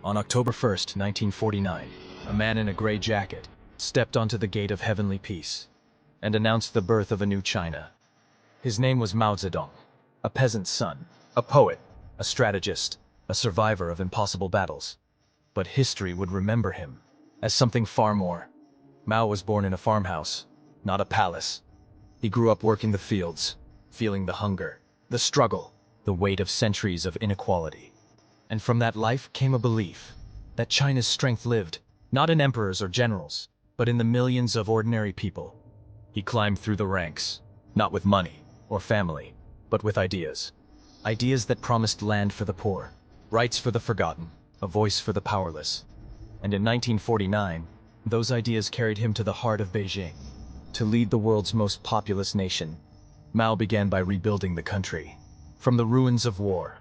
On October 1st, 1949, a man in a gray jacket stepped onto the gate of heavenly peace and announced the birth of a new China. His name was Mao Zedong, a peasant's son, a poet, a strategist, a survivor of impossible battles. But history would remember him as something far more. Mao was born in a farmhouse, not a palace. He grew up working the fields, feeling the hunger, the struggle, the weight of centuries of inequality. And from that life came a belief that China's strength lived, not in emperors or generals, but in the millions of ordinary people. He climbed through the ranks, not with money or family, but with ideas. Ideas that promised land for the poor, rights for the forgotten, a voice for the powerless. And in 1949, those ideas carried him to the heart of Beijing. To lead the world's most populous nation, Mao began by rebuilding the country. From the ruins of war,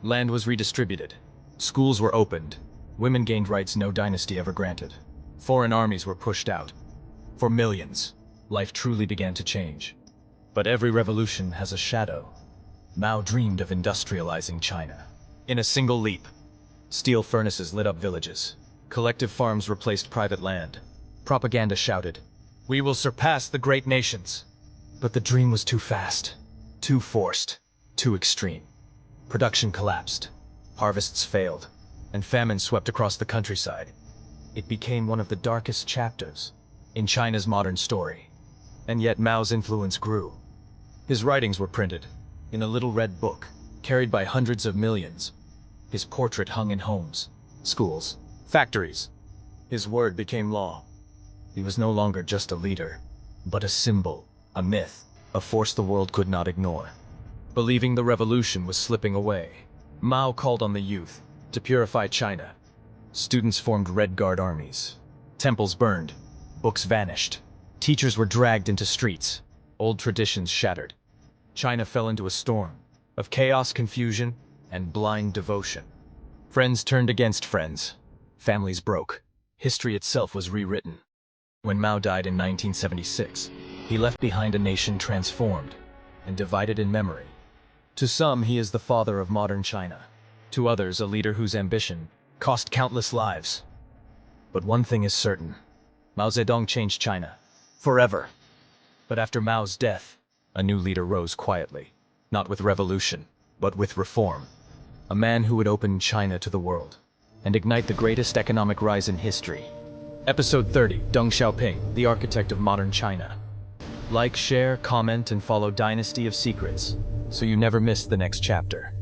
land was redistributed, schools were opened, women gained rights no dynasty ever granted. Foreign armies were pushed out. For millions, life truly began to change. But every revolution has a shadow. Mao dreamed of industrializing China. In a single leap, steel furnaces lit up villages. Collective farms replaced private land. Propaganda shouted, "We will surpass the great nations." But the dream was too fast, too forced, too extreme. Production collapsed, harvests failed, and famine swept across the countryside. It became one of the darkest chapters in China's modern story. And yet Mao's influence grew. His writings were printed in a little red book, carried by hundreds of millions. His portrait hung in homes, schools, factories. His word became law. He was no longer just a leader, but a symbol, a myth, a force the world could not ignore. Believing the revolution was slipping away, Mao called on the youth to purify China. Students formed Red Guard armies. Temples burned, books vanished. Teachers were dragged into streets, old traditions shattered. China fell into a storm of chaos, confusion, and blind devotion. Friends turned against friends. Families broke. History itself was rewritten. When Mao died in 1976, he left behind a nation transformed and divided in memory. To some, he is the father of modern China. To others, a leader whose ambition cost countless lives. But one thing is certain: Mao Zedong changed China forever. But after Mao's death, a new leader rose quietly, not with revolution, but with reform. A man who would open China to the world and ignite the greatest economic rise in history. Episode 30, Deng Xiaoping, the architect of modern China. Like, share, comment, and follow Dynasty of Secrets so you never miss the next chapter.